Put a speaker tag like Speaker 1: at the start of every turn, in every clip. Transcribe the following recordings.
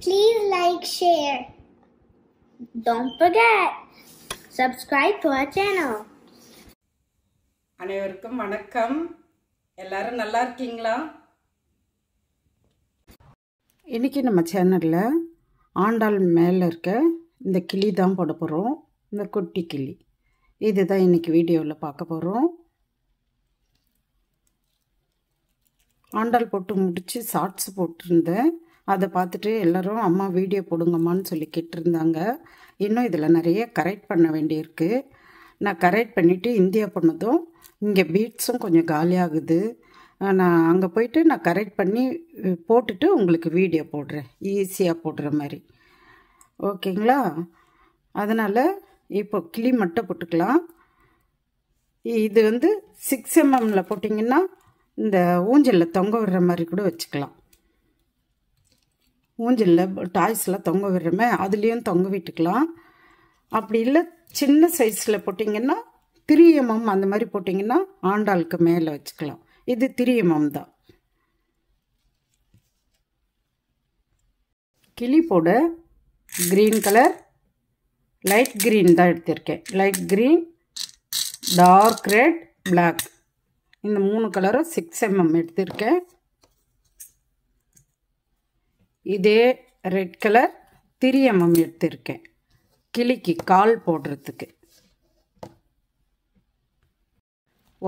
Speaker 1: Please like, share. Don't forget, subscribe to our channel.
Speaker 2: அனைவருக்கும் வணக்கம். எல்லாரும் நல்லா இருக்கீங்களா? இன்னைக்கு நம்ம சேனல்ல ஆண்டாள் மேல இருக்க இந்த கிளி தான் போட போறோம். இந்த குட்டி கிளி. இதுதான் இன்னைக்கு வீடியோவில் பார்க்க போறோம். ஆண்டாள் போட்டு முடிச்சு ஷார்ட்ஸ் போட்டிருந்தேன். அதை பார்த்துட்டு எல்லாரும் அம்மா வீடியோ போடுங்கம்மான்னு சொல்லி கேட்டிருந்தாங்க. இன்னும் இதில் நிறைய கரெக்ட் பண்ண வேண்டியிருக்கு. நான் கரெக்ட் பண்ணிவிட்டு இந்தியா பண்ணதும் இங்கே பீட்ஸும் கொஞ்சம் காலியாகுது. நான் அங்கே போயிட்டு நான் கரெக்ட் பண்ணி போட்டுட்டு உங்களுக்கு வீடியோ போடுறேன், ஈஸியாக போடுற மாதிரி. ஓகேங்களா? அதனால் இப்போ கிளி மட்டும் போட்டுக்கலாம். இது 6 mm போட்டிங்கன்னா இந்த ஊஞ்சலில் தொங்க விடுற மாதிரி கூட வச்சுக்கலாம். ஊஞ்சலில் டாய்ஸ்லாம் தொங்க விடுறமே அதுலேயும் தொங்க விட்டுக்கலாம். அப்படி இல்லை சின்ன சைஸில் போட்டிங்கன்னா 3 mm அந்த மாதிரி போட்டிங்கன்னா ஆண்டாளுக்கு மேலே வச்சுக்கலாம். இது 3 mm தான். கிளி போட க்ரீன் கலர், லைட் க்ரீன் தான் எடுத்திருக்கேன். Light green, dark red, black, இந்த 3 கலரும் 6 mm எடுத்திருக்கேன். இதே ரெட் கலர் 3 mm எடுத்திருக்கேன் கிளிக்கு கால் போடுறதுக்கு.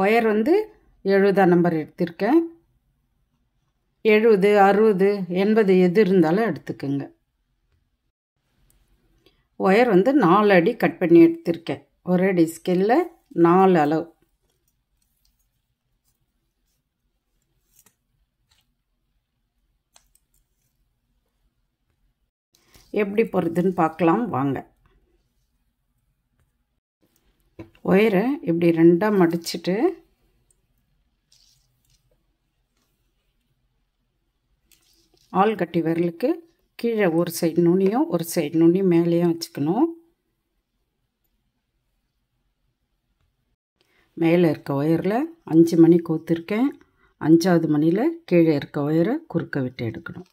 Speaker 2: ஒயர் 70 நம்பர் எடுத்திருக்கேன். 70, 60, 80 எது இருந்தாலும் எடுத்துக்குங்க. ஒயர் 4 அடி கட் பண்ணி எடுத்திருக்கேன். ஒரு அடி ஸ்கேலில் 4 அளவு. எப்படி போகிறதுன்னு பார்க்கலாம் வாங்க. ஒயரை இப்படி 2ஆக மடிச்சுட்டு ஆள்கட்டி விரலுக்கு கீழே ஒரு சைடு நுனியும் ஒரு சைடு நுனி மேலேயும் வச்சுக்கணும். மேலே இருக்க ஒயரில் 5 மணி கோத்துருக்கேன். 5ஆவது மணியில் கீழே இருக்க ஒயரை குறுக்க விட்டு எடுக்கணும்.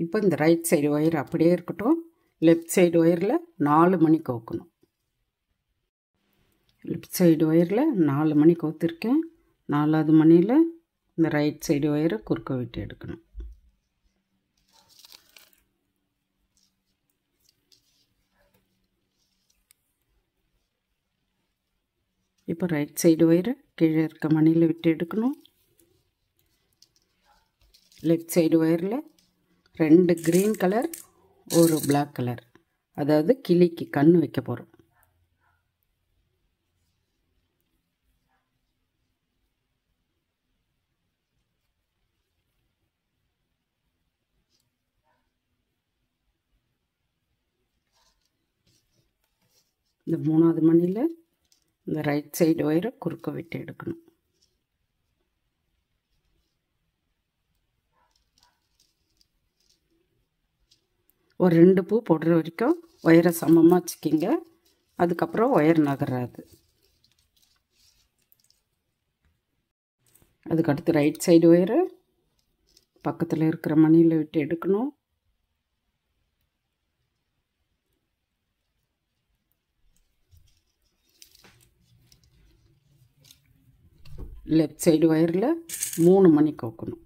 Speaker 2: இப்போ இந்த ரைட் சைடு ஒயர் அப்படியே இருக்கட்டும். லெஃப்ட் சைடு ஒயரில் 4 மணி கோக்கணும். லெஃப்ட் சைடு ஒயரில் 4 மணி கோத்துருக்கேன். 4ஆவது மணியில் இந்த ரைட் சைடு ஒயரை குறுக்க விட்டு எடுக்கணும். இப்போ ரைட் சைடு ஒயரை கீழே இருக்க மணியில் விட்டு எடுக்கணும். லெஃப்ட் சைடு ஒயரில் 2 க்ரீன் கலர், ஒரு பிளாக் கலர், அதாவது கிளிக்கு கண் வைக்க போகிறோம். இந்த 3ஆவது மணியில் இந்த ரைட் சைடு ஒயரை குறுக்க விட்டு எடுக்கணும். ஒரு 2 பூ போடுற வரைக்கும் ஒயரை சமமாக வச்சுக்கிங்க. அதுக்கப்புறம் ஒயர் நகராது. அதுக்கடுத்து ரைட் சைடு ஒயரை பக்கத்தில் இருக்கிற மணியில் விட்டு எடுக்கணும். லெஃப்ட் சைடு ஒயரில் 3 மணி கோக்கணும்.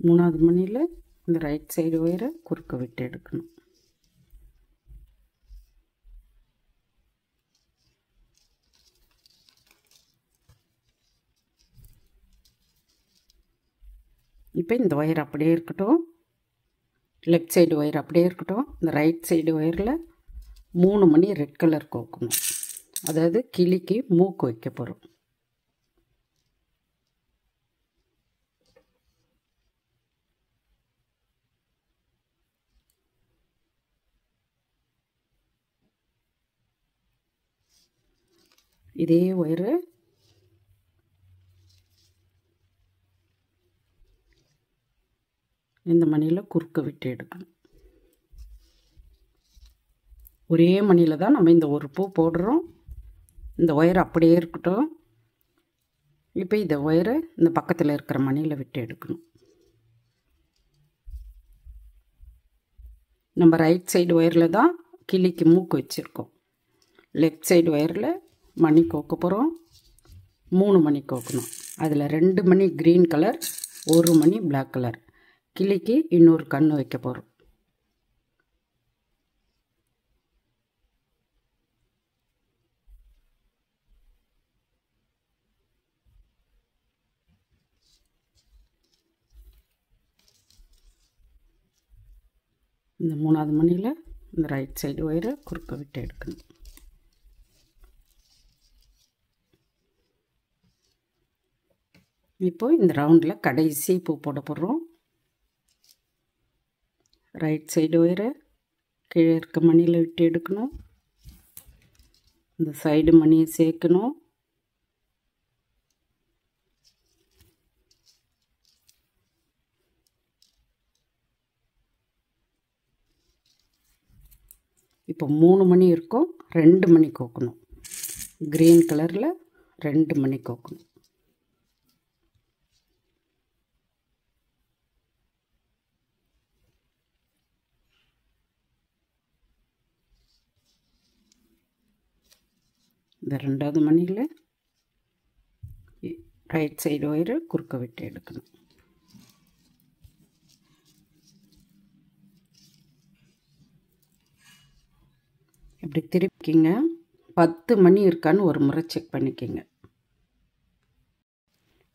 Speaker 2: மூணாவது மணியில் இந்த ரைட் சைடு ஒயரை குறுக்க விட்டு எடுக்கணும். இப்போ இந்த ஒயர் அப்படியே இருக்கட்டும். லெஃப்ட் சைடு ஒயர் அப்படியே இருக்கட்டும். இந்த ரைட் சைடு ஒயரில் 3 மணி ரெட் கலர் கோக்கணும். அதாவது கிளிக்கு மூக்கு வைக்க போகிறோம். இதே ஒயரு இந்த மணியில் குறுக்க விட்டு எடுக்கணும். ஒரே மணியில் தான் நம்ம இந்த ஒரு பூ போடுறோம். இந்த ஒயர் அப்படியே இருக்கட்டும். இப்போ இந்த ஒயரை இந்த பக்கத்தில் இருக்கிற மணியில் விட்டு எடுக்கணும். நம்ம ரைட் சைடு ஒயரில் தான் கிளிக்கு மூக்கு வச்சுருக்கோம். லெஃப்ட் சைடு ஒயரில் மணி கோக்க போகிறோம். 3 மணி கோக்கணும். அதில் 2 மணி க்ரீன் கலர், 1 மணி பிளாக் கலர். கிளிக்கு இன்னொரு கண்ணு வைக்க போகிறோம். இந்த 3வது மணியில் இந்த ரைட் சைடு ஒயரை குறுக்க விட்டு எடுக்கணும். இப்போது இந்த ரவுண்டில் கடைசி பூ போட போடுறோம். ரைட் சைடு ஒயரை கீழே இருக்க மணியில் விட்டு எடுக்கணும். இந்த சைடு மணியை சேர்க்கணும். இப்போ 3 மணி இருக்கும். 2 மணி கோக்கணும். க்ரீன் கலரில் 2 மணி கோக்கணும். இந்த 2வது மணியில் ரைட் சைடு ஒயரை குறுக்க விட்டு எடுக்கணும். இப்படி திருப்பிக்கிங்க. 10 மணி இருக்கான்னு ஒரு முறை செக் பண்ணிக்கிங்க.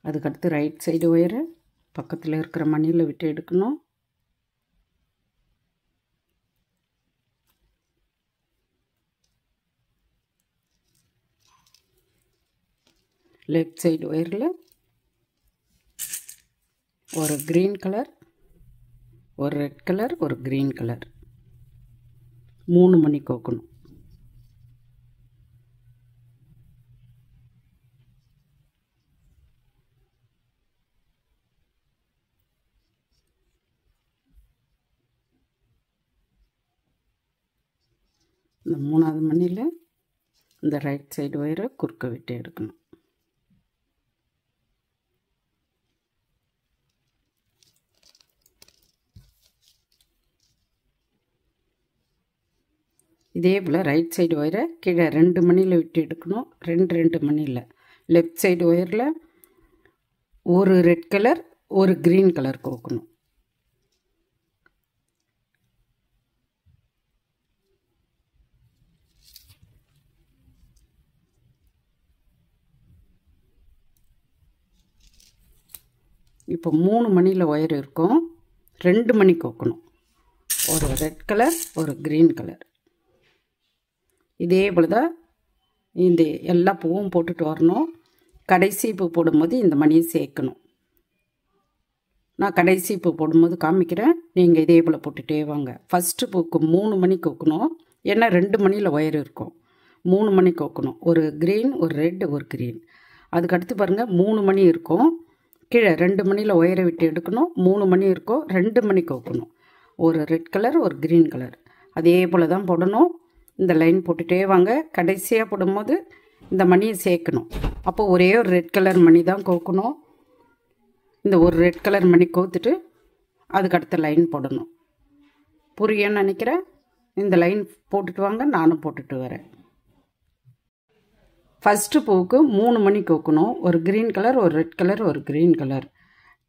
Speaker 2: அதுக்கடுத்து ரைட் சைடு ஒயரை பக்கத்தில் இருக்கிற மணியில் விட்டு எடுக்கணும். லெஃப்ட் சைடு ஒயரில் ஒரு க்ரீன் கலர், ஒரு ரெட் கலர், ஒரு க்ரீன் கலர். 3 மணி கோக்கணும். இந்த 3வது மணியில் இந்த ரைட் சைடு ஒயரை குறுக்க விட்டு எடுக்கணும். இதே போல் ரைட் சைடு ஒயரை கீழே 2 மணியில் விட்டு எடுக்கணும். 2 மணியில் லெஃப்ட் சைடு ஒயரில் ஒரு ரெட் கலர், ஒரு க்ரீன் கலர் கோக்கணும். இப்போ 3 மணியில் ஒயர் இருக்கும். 2 மணி கோக்கணும். ஒரு ரெட் கலர், ஒரு க்ரீன் கலர். இதே போல் தான் இந்த எல்லா பூவும் போட்டுட்டு வரணும். கடைசி பூ போடும்போது இந்த மணியை சேர்க்கணும். நான் கடைசி பூ போடும்போது காமிக்கிறேன். நீங்கள் இதே போல் போட்டுகிட்டே வாங்க. ஃபஸ்ட்டு பூக்கு 3 மணி கோக்கணும். ஏன்னா 2 மணியில் ஒயர் இருக்கும். 3 மணி கோக்கணும். ஒரு க்ரீன், ஒரு ரெட், ஒரு க்ரீன். அதுக்கடுத்து பாருங்கள் 3 மணி இருக்கும். கீழே 2 மணியில் ஒயரை விட்டு எடுக்கணும். 3 மணி இருக்கும். 2 மணி கோக்கணும். ஒரு ரெட் கலர், ஒரு க்ரீன் கலர். அதே போல் தான் போடணும். இந்த லைன் போட்டுகிட்டே வாங்க. கடைசியாக போடும்போது இந்த மணியை சேர்க்கணும். அப்போ ஒரே ஒரு ரெட் கலர் மணி தான் கோக்கணும். இந்த ஒரு ரெட் கலர் மணி கோத்துட்டு அதுக்கடுத்த லைன் போடணும். புரியும்னு நினைக்கிறேன். இந்த லைன் போட்டுட்டு வாங்க. நானும் போட்டுட்டு வரேன். ஃபஸ்ட்டு பூவுக்கு 3 மணி கோக்கணும். ஒரு க்ரீன் கலர், ஒரு ரெட் கலர், ஒரு க்ரீன் கலர்.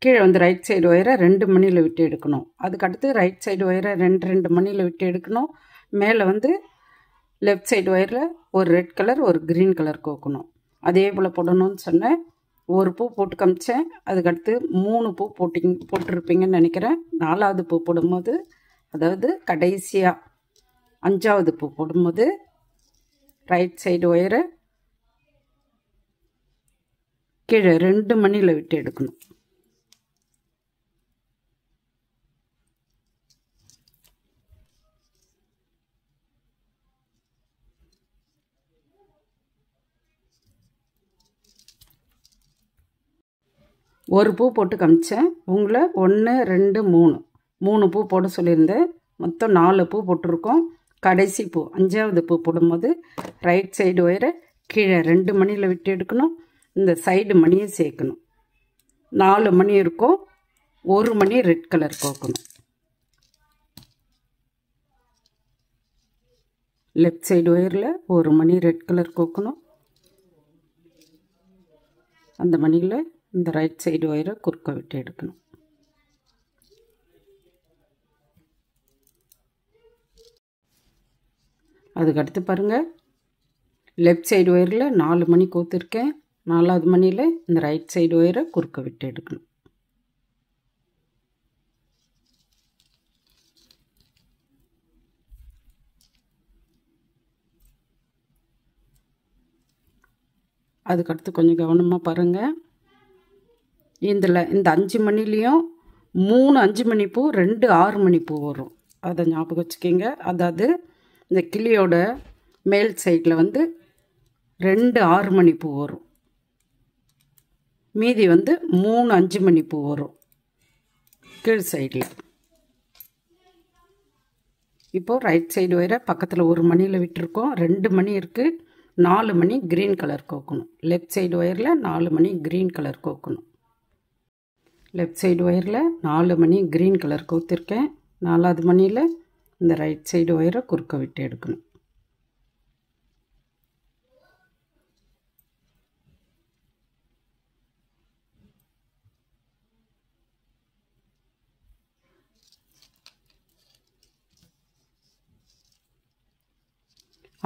Speaker 2: கீழே வந்து ரைட் சைடு ஒயரை 2 மணியில் விட்டு எடுக்கணும். அதுக்கடுத்து ரைட் சைடு ஒயரை 2 மணியில் விட்டு எடுக்கணும். மேலே வந்து லெஃப்ட் சைடு ஒயரில் ஒரு ரெட் கலர், ஒரு க்ரீன் கலர் கோக்கணும். அதே போல் போடணும்னு சொன்னேன். ஒரு பூ போட்டு காமிச்சேன். அதுக்கடுத்து 3 பூ போட்டிருப்பீங்கன்னு நினைக்கிறேன். 4வது பூ போடும்போது, அதாவது கடைசியாக 5வது பூ போடும்போது ரைட் சைடு ஒயரை கீழே 2 மணியில் விட்டு எடுக்கணும். ஒரு பூ போட்டு காமிச்சேன். உங்களை 1 2 3 பூ போட சொல்லியிருந்தேன். மொத்தம் 4 பூ போட்டிருக்கோம். கடைசி பூ 5ஆவது பூ போடும்போது ரைட் சைடு ஒயரை கீழே 2 மணியில் விட்டு எடுக்கணும். இந்த சைடு மணியை சேர்க்கணும். 4 மணி இருக்கும். 1 மணி ரெட் கலர் கோக்கணும். லெஃப்ட் சைடு ஒயரில் 1 மணி ரெட் கலர் கோக்கணும். அந்த மணியில் இந்த ரைட் சைடு ஒயரை குறுக்க விட்டு எடுக்கணும். அதுக்கடுத்து பாருங்கள், லெஃப்ட் சைடு ஒயரில் 4 மணி கோத்துருக்கேன். 4ஆவது மணியில் இந்த ரைட் சைடு ஒயரை குறுக்க விட்டு எடுக்கணும். அதுக்கடுத்து கொஞ்சம் கவனமாக பாருங்கள். இந்த 5 மணிலையும் 3 5 மணி பூ, 2 6 மணி பூ வரும். அதை ஞாபகம் வச்சுக்கிங்க. அதாவது இந்த கிளியோட மேல் சைடில் 2 6 மணி பூ வரும். மீதி 3 5 மணி பூ வரும் கீழ் சைடில். இப்போது ரைட் சைடு ஒயரை பக்கத்தில் 1 மணியில் விட்டுருக்கோம். 2 மணி இருக்குது. 4 மணி க்ரீன் கலர் கோக்கணும். லெஃப்ட் சைடு ஒயரில் 4 மணி க்ரீன் கலர் கோக்கணும். லெஃப்ட் சைடு ஒயரில் 4 மணி க்ரீன் கலர் கோத்திருக்கேன். 4ஆவது மணியில் இந்த ரைட் சைடு ஒயரை குறுக்க விட்டு எடுக்கணும்.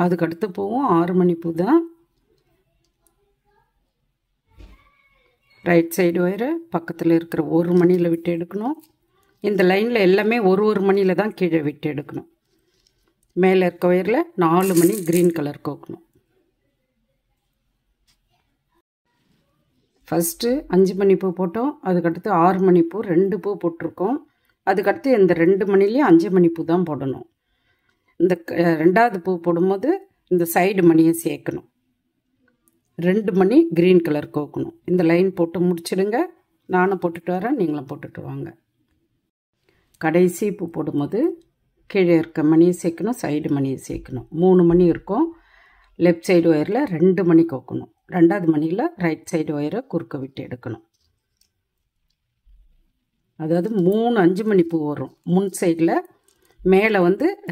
Speaker 2: அதுக்கடுத்து பூவும் 6 மணி பூ தான். ரைட் சைடு ஒயரை பக்கத்தில் இருக்கிற 1 மணியில் விட்டு எடுக்கணும். இந்த லைனில் எல்லாமே 1 மணியில் தான் கீழே விட்டு எடுக்கணும். மேலே இருக்க ஒயரில் 4 மணி க்ரீன் கலர் கோக்கணும். ஃபஸ்ட்டு 5 மணி பூ போட்டோம். அதுக்கடுத்து 6 மணி பூ 2 பூ போட்டிருக்கோம். அதுக்கடுத்து இந்த 2 மணிலேயும் 5 மணி பூ தான் போடணும். இந்த 2ஆவது பூ போடும்போது இந்த சைடு மணியை சேர்க்கணும். 2 மணி க்ரீன் கலர் கோக்கணும். இந்த லைன் போட்டு முடிச்சிடுங்க. நானும் போட்டுட்டு வரேன், நீங்களும் போட்டுட்டு வாங்க. கடைசி பூ போடும்போது கீழே இருக்க மணியை சேர்க்கணும், சைடு மணியை சேர்க்கணும். 3 மணி இருக்கும். லெஃப்ட் சைடு ஒயரில் 2 மணி கோக்கணும். 2ஆவது மணியில் ரைட் சைடு ஒயரை குறுக்க விட்டு எடுக்கணும். அதாவது 3 5 மணி பூ வரும். முன் சைடில் மேலே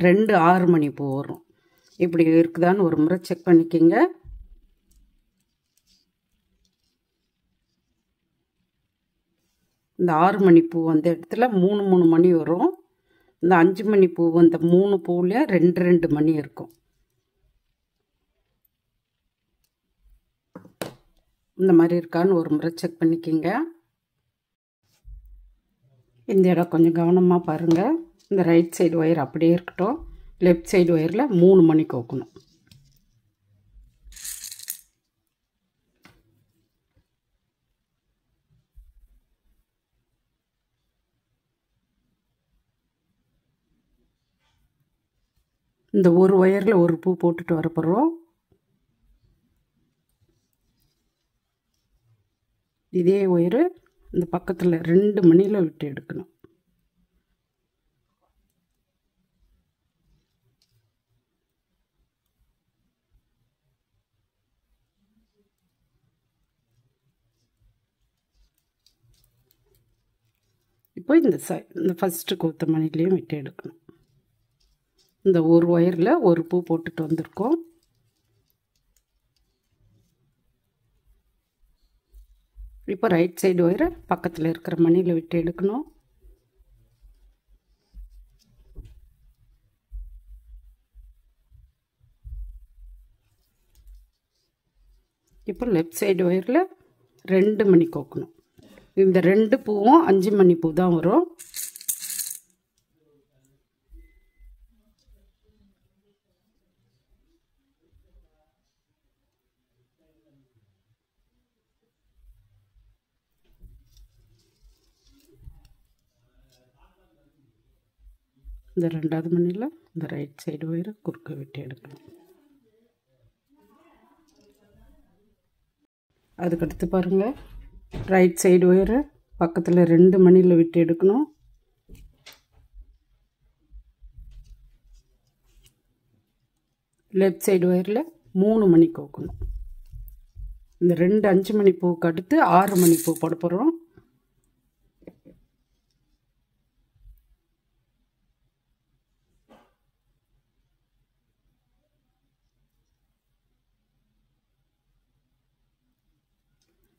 Speaker 2: 2 6 மணி பூ வரும். இப்படி இருக்குதான்னு ஒரு முறை செக் பண்ணிக்கிங்க. இந்த 6 மணி பூ இடத்துல 3 3 மணி வரும். இந்த 5 மணி பூ 3 பூவில் 2 2 மணி இருக்கும். இந்த மாதிரி இருக்கான்னு ஒரு முறை செக் பண்ணிக்கிங்க. இந்த இடம் கொஞ்சம் கவனமாக பாருங்கள். இந்த ரைட் சைடு ஒயர் அப்படியே இருக்கட்டும். லெஃப்ட் சைடு ஒயரில் 3 மணி கோக்கணும். இந்த ஒரு ஒயரில் 1 பூ போட்டுட்டு வரப்போகிறோம். இதே ஒயரு இந்த பக்கத்தில் 2 மணியில் விட்டு எடுக்கணும். இப்போ இந்த ஃபஸ்ட்டு கோத்த மணிலையும் விட்டு எடுக்கணும். இந்த ஒரு ஒயரில் 1 பூ போட்டுட்டு வந்திருக்கோம். இப்போ ரைட் சைடு ஒயரை பக்கத்தில் இருக்கிற மணியில் விட்டு எடுக்கணும். இப்போ லெஃப்ட் சைடு ஒயரில் 2 மணி கோக்கணும். இந்த 2 பூவும் 5 மணி பூ தான் வரும். இந்த 2ஆவது மணியில் இந்த ரைட் சைடு ஒயரை குறுக்க விட்டு எடுக்கணும். அதுக்கடுத்து பாருங்கள், ரைட் சைடு ஒயரை பக்கத்தில் 2 மணியில் விட்டு எடுக்கணும். லெஃப்ட் சைடு ஒயரில் 3 மணி கோக்கணும். இந்த 2 5 மணி பூவுக்கு அடுத்து 6 மணி பூ போட போகிறோம்.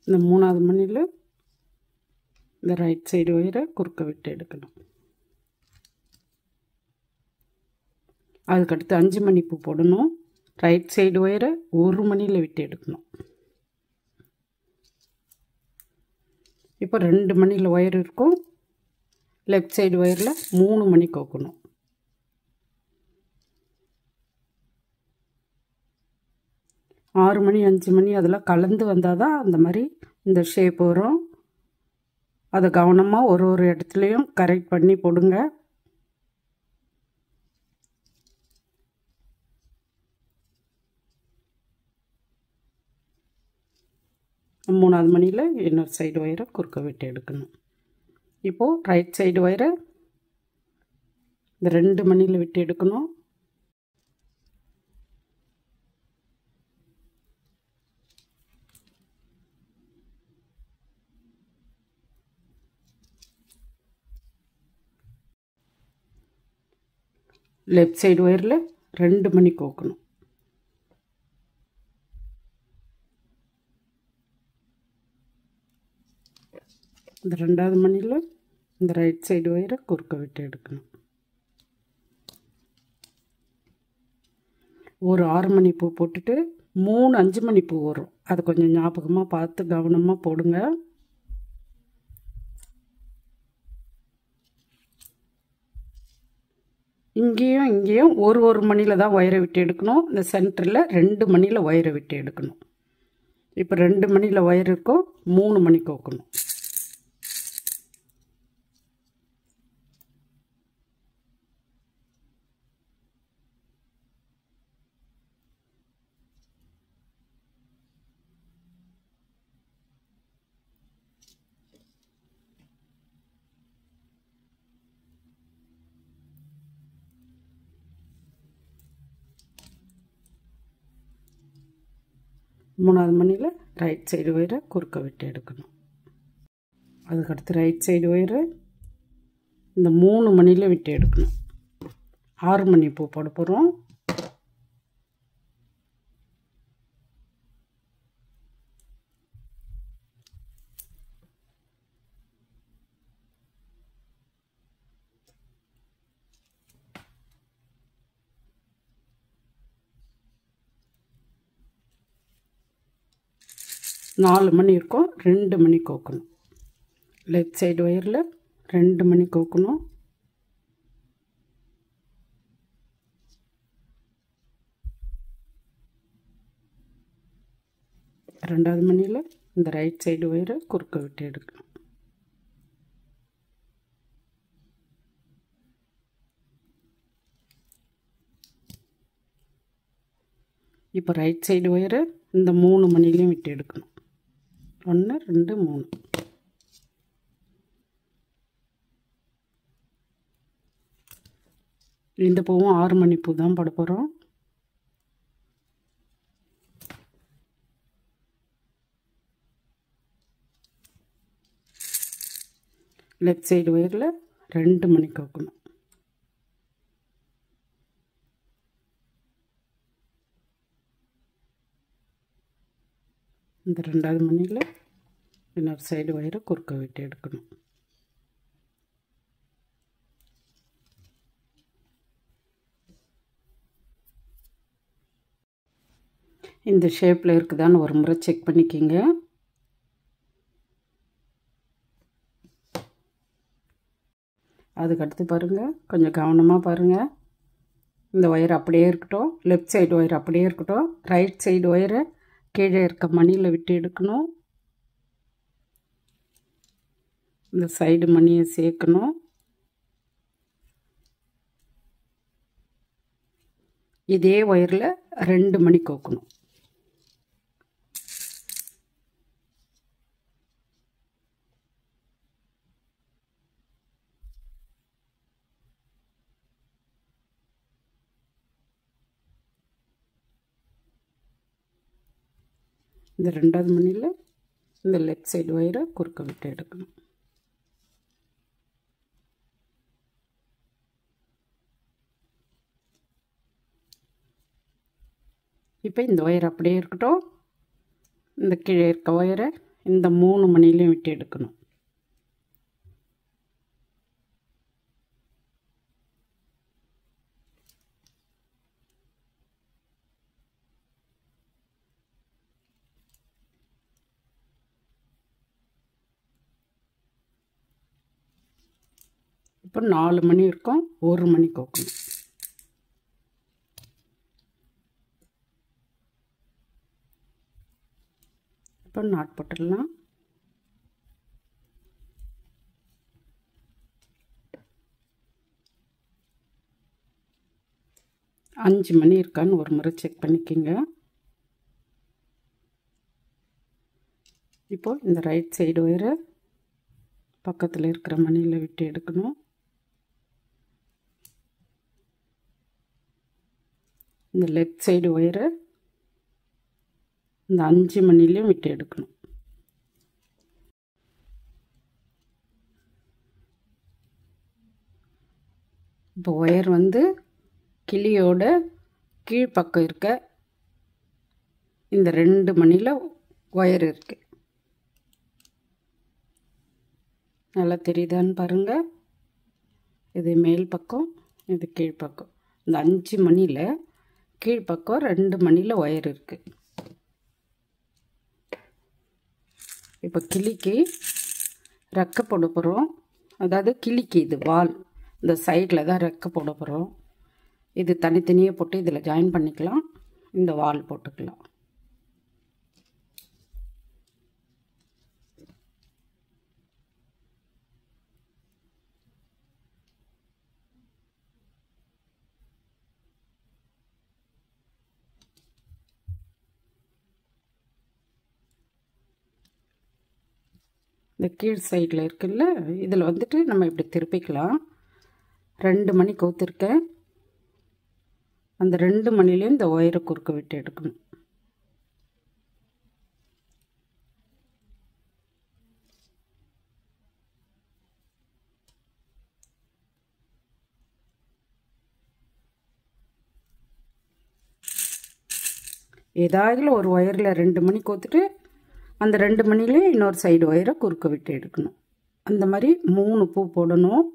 Speaker 2: இந்த 3வது மணியில் இந்த ரைட் சைடு ஒயரை குறுக்க விட்டு எடுக்கணும். அதுக்கடுத்து 5 மணி பூ போடணும். ரைட் சைடு ஒயரை 1 மணியில் விட்டு எடுக்கணும். இப்போ 2 மணியில் ஒயர் இருக்கும். லெஃப்ட் சைடு ஒயரில் 3 மணி கோக்கணும். ஆறு மணி 5 மணி அதெல்லாம் கலந்து வந்தால் தான் அந்த மாதிரி இந்த ஷேப் வரும். அதை கவனமாக ஒரு இடத்துலையும் கரெக்ட் பண்ணி போடுங்க. மூணாவது மணியில் இன்னொரு சைடு ஒயரை குறுக்க விட்டு எடுக்கணும். இப்போது ரைட் சைடு ஒயரை இந்த 2 மணியில் விட்டு எடுக்கணும். லெஃப்ட் சைடு ஒயரில் 2 மணி கோக்கணும். இந்த 2வது மணியில் இந்த ரைட் சைடு ஒயரை குறுக்க விட்டு எடுக்கணும். ஒரு 6 மணி பூ போட்டுட்டு 3 5 மணி பூ வரும். அதை கொஞ்சம் ஞாபகமாக பார்த்து கவனமாக போடுங்க. இங்கேயும் ஒரு மணியில் தான் ஒயரை விட்டு எடுக்கணும். இந்த சென்டரில் 2 மணியில் ஒயரை விட்டு எடுக்கணும். இப்போ 2 மணியில் ஒயர் இருக்கும். 3 மணி கோக்கணும். மூணாவது மணியில் ரைட் சைடு ஒயரை குறுக்க விட்டு எடுக்கணும். அதுக்கடுத்து ரைட் சைடு ஒயரை இந்த 3 மணியில் விட்டு எடுக்கணும். 6 மணி பூ போட போகிறோம். நாலு மணி இருக்கும். 2 மணி கோக்கணும். லெஃப்ட் சைடு ஒயரில் 2 மணி கோக்கணும். ரெண்டாவது மணியில் இந்த ரைட் சைடு ஒயரை குறுக்க விட்டு எடுக்கணும். இப்போ ரைட் சைடு ஒயரை இந்த 3 மணிலையும் விட்டு எடுக்கணும். 1 2 3. இந்த பூவும் 6 மணி பூ தான் போட போகிறோம். லெஃப்ட் சைடு ஒயரில் 2 மணி கோக்கணும். இந்த 2வது மணியில் இன்னொரு சைடு ஒயரை குறுக்க விட்டு எடுக்கணும். இந்த ஷேப்பில் இருக்குதான்னு ஒரு முறை செக் பண்ணிக்கிங்க. அதுக்கடுத்து பாருங்கள், கொஞ்சம் கவனமாக பாருங்கள். இந்த ஒயர் அப்படியே இருக்கட்டும். லெஃப்ட் சைடு ஒயர் அப்படியே இருக்கட்டும். ரைட் சைடு ஒயரை கீழே இருக்க மணியில் விட்டு எடுக்கணும். இந்த சைடு மணியை சேர்க்கணும். இதே ஒயரில் 2 மணி கோக்கணும். இந்த ரெண்டாவது மணியில் இந்த லெஃப்ட் சைடு ஒயரை குறுக்க விட்டு எடுக்கணும். இப்போ இந்த ஒயர் அப்படியே இருக்கட்டும். இந்த கீழே இருக்க ஒயரை இந்த 3 மணிலையும் விட்டு எடுக்கணும். இப்போ 4 மணி இருக்கும், 1 மணி கோக்கணும். இப்போ நாட் போட்டுடலாம். அஞ்சு மணி இருக்கான்னு ஒரு முறை செக் பண்ணிக்கோங்க. இப்போ இந்த ரைட் சைடு ஒயரை பக்கத்தில் இருக்கிற மணியில் விட்டு எடுக்கணும். இந்த லெஃப்ட் சைடு ஒயரை இந்த 5 மணிலையும் விட்டு எடுக்கணும். இப்போ ஒயர் வந்து கிளியோட கீழ்ப்பக்கம் இருக்க இந்த 2 மணியில் ஒயர் இருக்கு. நல்லா தெரியுதான்னு பாருங்கள். இது மேல் பக்கம், இது கீழ்ப்பக்கம். இந்த 5 மணியில் கீழ்ப்பக்கம் 2 மணியில் ஒயர் இருக்குது. இப்போ கிளிக்கு ரெக்கை போட போகிறோம். அதாவது கிளிக்கு இது வால், இந்த சைடில் தான் ரெக்கை போட போகிறோம். இது தனித்தனியாக போட்டு இதில் ஜாயின் பண்ணிக்கலாம். இந்த வால் போட்டுக்கலாம். இந்த கீழ் சைடில் இருக்குல்ல, இதில் வந்துட்டு நம்ம இப்படி திருப்பிக்கலாம். 2 மணி கோத்துருக்கேன். அந்த 2 மணிலையும் இந்த ஒயரை குறுக்க விட்டு எடுக்கணும். ஏதாவது ஒரு ஒயரில் 2 மணி கோத்துட்டு அந்த 2 மணிலே இன்னொரு சைடு ஒயரை குறுக்க விட்டு எடுக்கணும். அந்த மாதிரி 3 பூ போடணும்.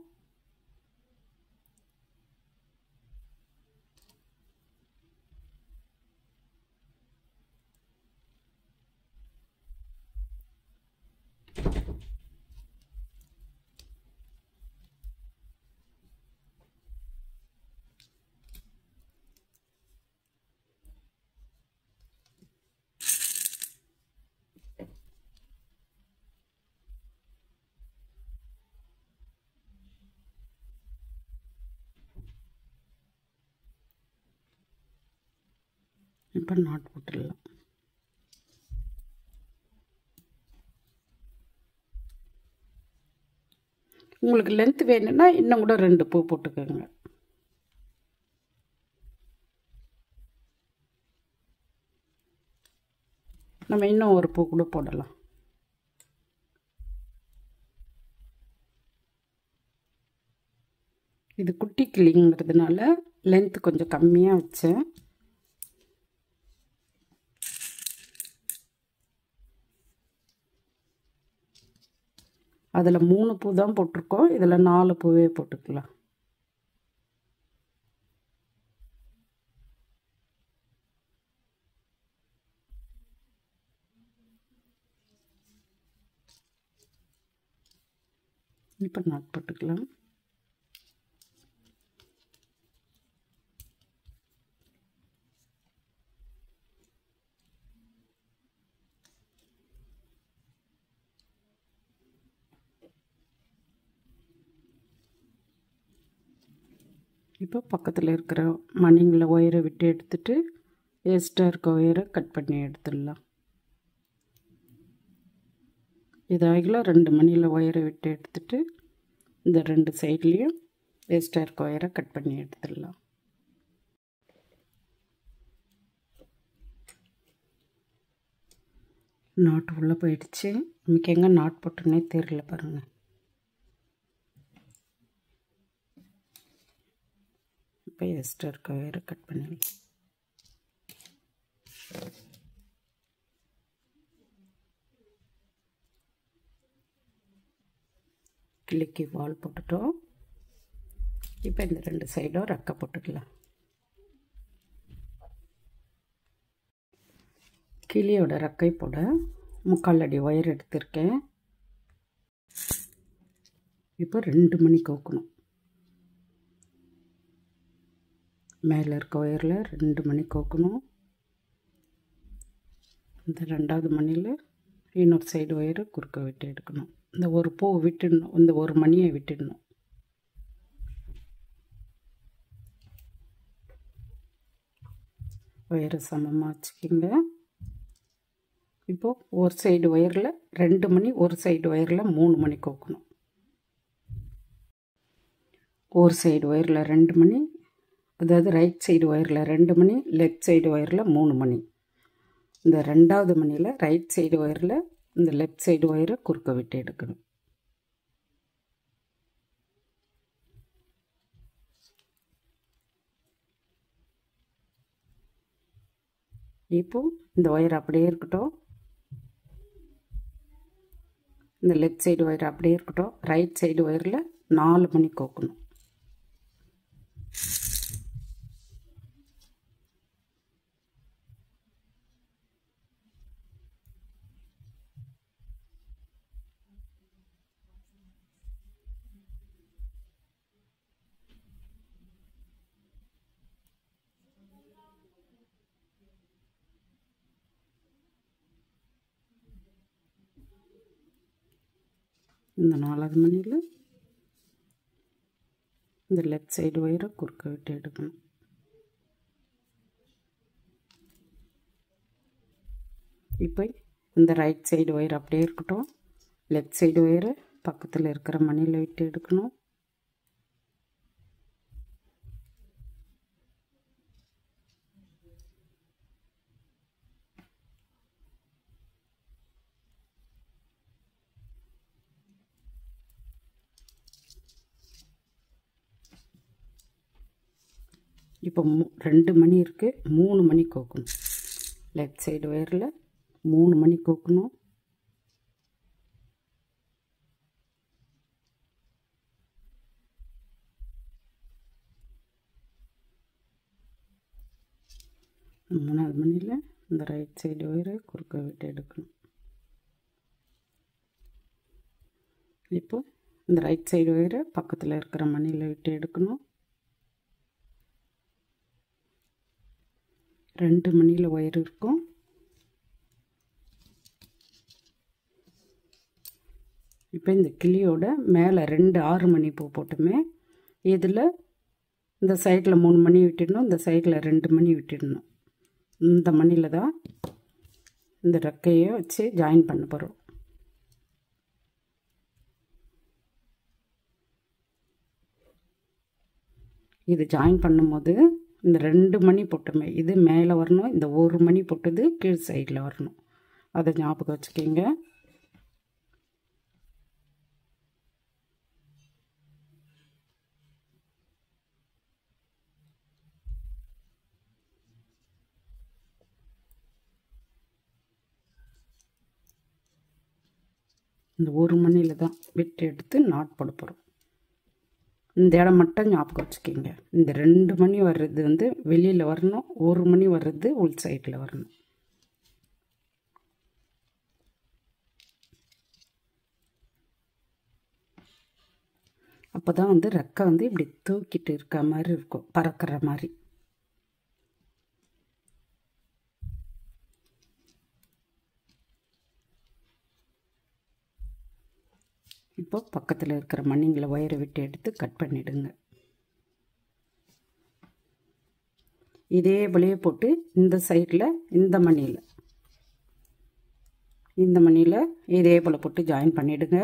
Speaker 2: இப்போ நாட் போட்டுடலாம். உங்களுக்கு லென்த் வேணும்னா இன்னும் கூட 2 பூ போட்டுக்கோங்க. நம்ம இன்னும் ஒரு பூ கூட போடலாம். இது குட்டி கிளிங்கிறதுனால லென்த் கொஞ்சம் கம்மியாக வச்சேன். அதில் 3 பூ தான் போட்டிருக்கோம். இதில் 4 பூவே போட்டுக்கலாம். இப்போ நாட் போட்டுக்கலாம். இப்போ பக்கத்தில் இருக்கிற மணிங்களை ஒயரை விட்டு எடுத்துட்டு எக்ஸ்ட்ரா இருக்க ஒயரை கட் பண்ணி எடுத்துடலாம். இதாகல 2 மணியில் ஒயரை விட்டு எடுத்துட்டு இந்த 2 சைட்லேயும் எக்ஸ்ட்ரா இருக்க ஒயரை கட் பண்ணி எடுத்துடலாம். நாட்டு உள்ளே போயிடுச்சு. நமக்கு எங்கே நாட் போட்டோன்னே தெரியல பாருங்கள். இப்போ எக்ஸ்ட்ரா இருக்க வேறு கட் பண்ணி கிளிக்கு வால் போட்டுட்டோம். இப்போ இந்த 2 சைடும் ரெக்கை போட்டுக்கலாம். கிளியோட ரெக்கை போட 3/4 அடி ஒயர் எடுத்திருக்கேன். இப்போ 2 மணி கோக்கணும். மேலே இருக்க ஒயரில் 2 மணி கோக்கணும். இந்த 2வது மணியில் இன்னொரு சைடு ஒயரை குறுக்க விட்டு எடுக்கணும். இந்த ஒரு பூ விட்டுடணும், இந்த ஒரு மணியை விட்டுடணும். ஒயரை சமமாக வச்சுக்கிங்க. இப்போது ஒரு சைடு ஒயரில் 2 மணி, ஒரு சைடு ஒயரில் 3 மணி கோக்கணும். ஒரு சைடு ஒயரில் 2 மணி, அதாவது ரைட் சைடு ஒயரில் 2 மணி, லெஃப்ட் சைடு ஒயரில் 3 மணி. இந்த 2வது மணியில் ரைட் சைடு ஒயரில் இந்த லெஃப்ட் சைடு ஒயரை குறுக்க விட்டு எடுக்கணும். இப்போது இந்த ஒயர் அப்படியே இருக்கட்டும். இந்த லெஃப்ட் சைடு ஒயர் அப்படியே இருக்கட்டும். ரைட் சைடு ஒயரில் 4 மணி கோக்கணும். இந்த 4வது மணியில் இந்த லெஃப்ட் சைடு ஒயரை குறுக்க விட்டு எடுக்கணும். இப்போ இந்த ரைட் சைடு ஒயர் அப்படியே இருக்கட்டும். லெஃப்ட் சைடு ஒயரை பக்கத்தில் இருக்கிற மணியில் விட்டு எடுக்கணும். இப்போ 2 மணி இருக்குது, 3 மணி கோக்கணும். லெஃப்ட் சைடு ஒயரில் 3 மணி கோக்கணும். மூணாவது மணியில் இந்த ரைட் சைடு ஒயரை குறுக்க விட்டு எடுக்கணும். இப்போ இந்த ரைட் சைடு ஒயரை பக்கத்தில் இருக்கிற மணியில் விட்டு எடுக்கணும். 2 மணியில் ஒயர் இருக்கும். இப்போ இந்த கிளியோட மேலே 2 6 மணி பூ போட்டுமே இதில் இந்த சைடில் 3 மணி விட்டுடணும், இந்த சைடில் 2 மணி விட்டுடணும். இந்த மணியில் தான் இந்த ரெக்கையை வச்சு ஜாயின் பண்ண போகிறோம். இது ஜாயின் பண்ணும்போது இந்த 2 மணி போட்டுமே இது மேலே வரணும், இந்த 1 மணி போட்டது கீழ் சைடில் வரணும். அதை ஞாபகம் வச்சுக்கிங்க. இந்த 1 மணியில் தான் விட்டு எடுத்து நாட் போட போகிறோம். இந்த இடம் மட்டும் ஞாபகம் வச்சுக்கிங்க. இந்த 2 மணி வர்றது வந்து வெளியில் வரணும், 1 மணி வர்றது உள் சைடில் வரணும். அப்போ தான் வந்து ரெக்கை வந்து இப்படி தூக்கிட்டு இருக்க மாதிரி இருக்கும், பறக்கிற மாதிரி. இப்போ பக்கத்தில் இருக்கிற மணிங்களை ஒயரை விட்டு எடுத்து கட் பண்ணிவிடுங்க. இதே போலயே போட்டு இந்த சைடில் இந்த மணியில் இதே போல் போட்டு ஜாயின் பண்ணிவிடுங்க.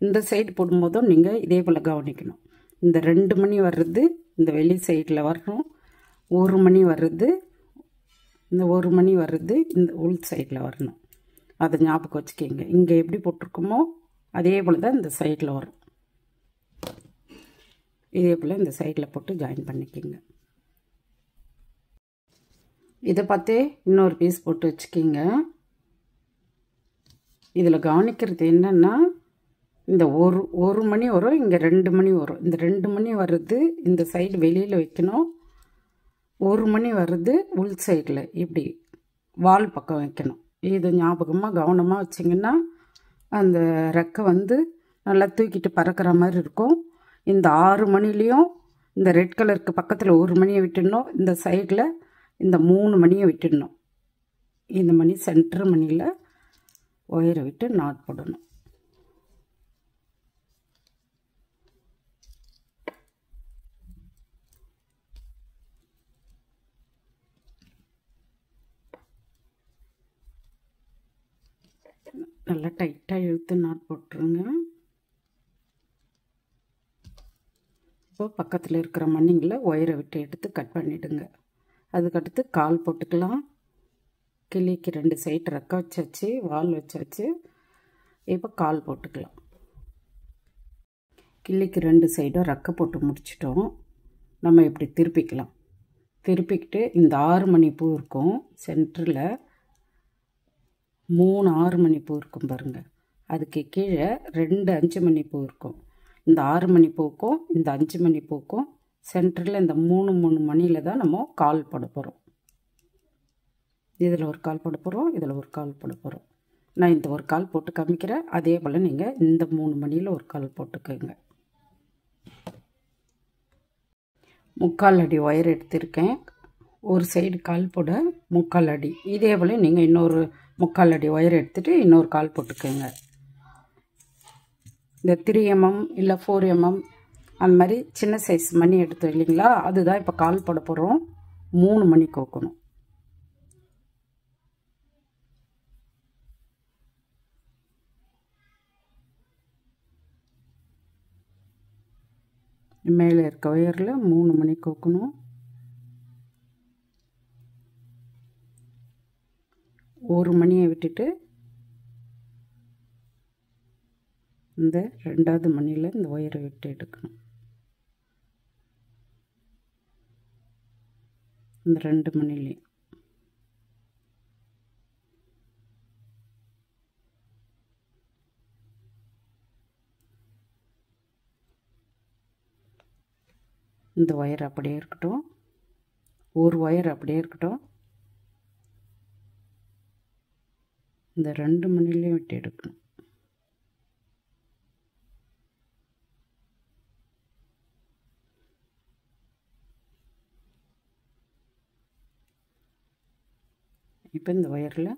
Speaker 2: இந்த சைடு போடும்போதும் நீங்கள் இதே போல் கவனிக்கணும். இந்த 2 மணி வர்றது இந்த வெளி சைடில் வரணும், 1 மணி வர்றது இந்த 1 மணி வர்றது இந்த உள் சைடில் வரணும். அதை ஞாபகம் வச்சுக்கிங்க. இங்கே எப்படி போட்டிருக்கோமோ அதே போல் தான் இந்த சைடில் வரும். இதே போல் இந்த சைடில் போட்டு ஜாயின் பண்ணிக்கிங்க. இதை பார்த்தே இன்னொரு பீஸ் போட்டு வச்சுக்கிங்க. இதில் கவனிக்கிறது என்னென்னா, இந்த ஒரு மணி வரும், இங்கே 2 மணி வரும். இந்த 2 மணி வர்றது இந்த சைடு வெளியில் வைக்கணும். 1 மணி வர்றது உள் சைடில் இப்படி வால் பக்கம் வைக்கணும். இது ஞாபகமாக கவனமாக வச்சிங்கன்னா அந்த ரெக்கை வந்து நல்லா தூக்கிட்டு பறக்கிற மாதிரி இருக்கும். இந்த 6 மணிலையும் இந்த ரெட் கலருக்கு பக்கத்தில் 1 மணியை விட்டுடணும். இந்த சைடில் இந்த 3 மணியை விட்டுடணும். இந்த மணி சென்டர் மணியில் ஒயரை விட்டு நாட் போடணும். நல்லா டைட்டாக இழுத்து நாட் போட்டுருங்க. இப்போ பக்கத்தில் இருக்கிற மணிங்களை ஒயரை விட்டு எடுத்து கட் பண்ணிவிடுங்க. அதுக்கடுத்து கால் போட்டுக்கலாம். கிளிக்கு 2 சைடு ரெக்கை வச்சாச்சு, வால் வச்சாச்சு. இப்போ கால் போட்டுக்கலாம். கிளிக்கு 2 சைடும் ரெக்கை போட்டு முடிச்சிட்டோம். நம்ம இப்படி திருப்பிக்கலாம். திருப்பிக்கிட்டு இந்த 6 மணி பூ இருக்கும் சென்டரில், 3 6 மணி பூ இருக்கும் பாருங்கள். அதுக்கு கீழே 2 5 மணி பூ இருக்கும். இந்த 6 மணி பூக்கும் இந்த 5 மணி பூக்கும் சென்டரில் இந்த 3 மணியில் தான் நம்ம கால் போட போகிறோம். இதில் ஒரு கால் போட போகிறோம், இதில் ஒரு கால் போட போகிறோம். நான் இந்த ஒரு கால் போட்டு காமிக்கிறேன். அதே போல் நீங்கள் இந்த 3 மணியில் ஒரு கால் போட்டுக்கோங்க. 3/4 அடி ஒயர் எடுத்திருக்கேன். ஒரு சைடு கால் போட 3/4 அடி. இதே போல் நீங்கள் இன்னொரு 3/4 அடி ஒயர் எடுத்துகிட்டு இன்னொரு கால் போட்டுக்கோங்க. இந்த 3 mm இல்லை 4 mm அந்த மாதிரி சின்ன சைஸ் மணி எடுத்தோம் இல்லைங்களா, அதுதான் இப்போ கால் போட போகிறோம். 3 மணி கோக்கணும். மேலே இருக்க ஒயரில் 3 மணி கோக்கணும். 1 மணியை விட்டுட்டு இந்த 2வது மணியில் இந்த ஒயரை விட்டு எடுக்கணும். இந்த 2 மணிலையும் இந்த ஒயர் அப்படியே இருக்கட்டும். ஒரு ஒயர் அப்படியே இருக்கட்டும். இந்த 2 மணிலையும் விட்டு எடுக்கணும். இப்போ இந்த ஒயரில்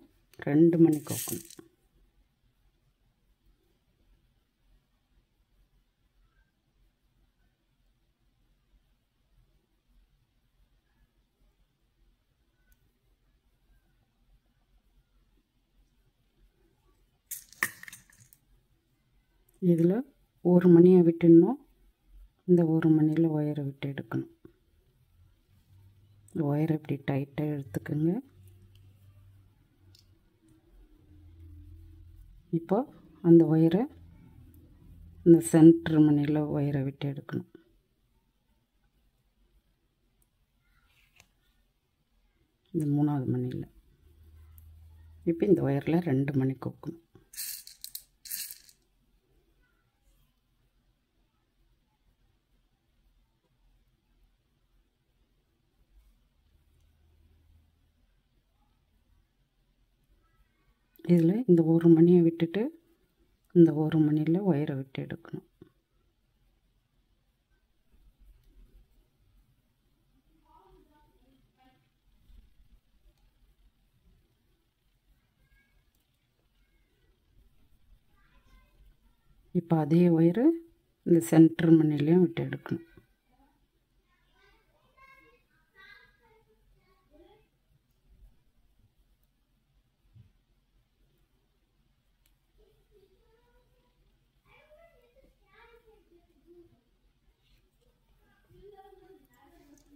Speaker 2: 2 மணி கோக்கணும். இதில் 1 மணியை விட்டுடணும். இந்த 1 மணியில் ஒயரை விட்டு எடுக்கணும். இந்த ஒயரை இப்படி டைட்டாக எடுத்துக்கோங்க. இப்போ அந்த ஒயரை இந்த சென்டர் மணியில் ஒயரை விட்டு எடுக்கணும். இந்த 3வது மணியில் இப்போ இந்த ஒயரில் 2 மணி கோக்கணும். இதில் இந்த 1 மணியை விட்டுட்டு இந்த 1 மணியில் ஒயரை விட்டு எடுக்கணும். இப்போ அதே ஒயரு இந்த சென்டர் மணிலையும் விட்டு எடுக்கணும்.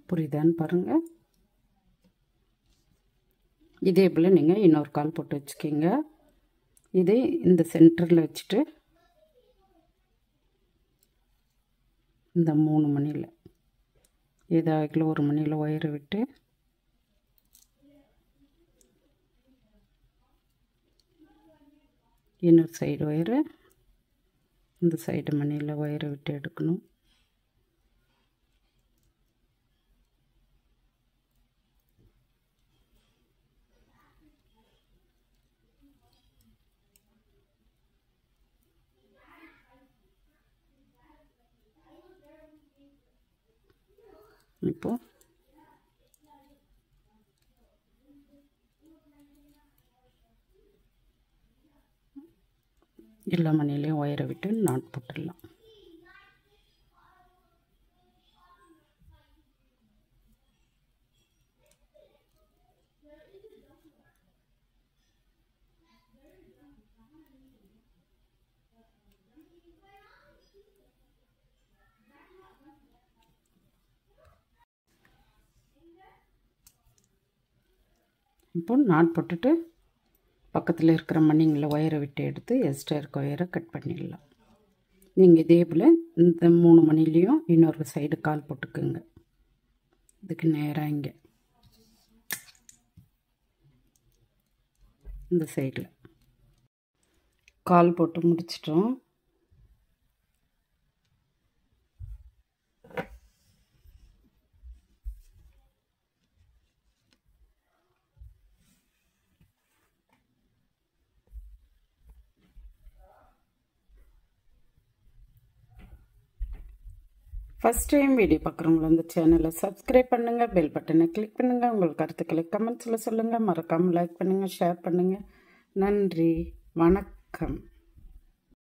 Speaker 2: புரியுதான்னு பாருங்கள். இதே போல் நீங்கள் இன்னொரு கால் போட்டு வச்சுக்கிங்க. இதை இந்த சென்டரில் வச்சுட்டு இந்த 3 மணியில் ஏதாவது ஒரு மணியில் ஒயரை விட்டு இன்னொரு சைடு ஒயரை இந்த சைடு மணியில் ஒயரை விட்டு எடுக்கணும். இப்போ எல்லா மணிலையும் ஒயரை விட்டு நாட் போட்டுடலாம். இப்போ நாட் போட்டுட்டு பக்கத்தில் இருக்கிற மணிங்களில் ஒயரை விட்டு எடுத்து எக்ஸ்ட்ரா இருக்க ஒயரை கட் பண்ணிடலாம். நீங்கள் இதே போல் இந்த 3 மணிலையும் இன்னொரு சைடு கால் போட்டுக்குங்க. இதுக்கு நேராக இங்கே இந்த சைடில் கால் போட்டு முடிச்சிட்டோம். ஃபஸ்ட் டைம் வீடியோ பார்க்குறவங்கள இந்த சேனலை சப்ஸ்கிரைப் பண்ணுங்கள், பெல் பட்டனை கிளிக் பண்ணுங்கள். உங்கள் கருத்துக்களை கமெண்ட்ஸில் சொல்லுங்கள். மறக்காமல் லைக் பண்ணுங்கள், ஷேர் பண்ணுங்கள். நன்றி, வணக்கம்.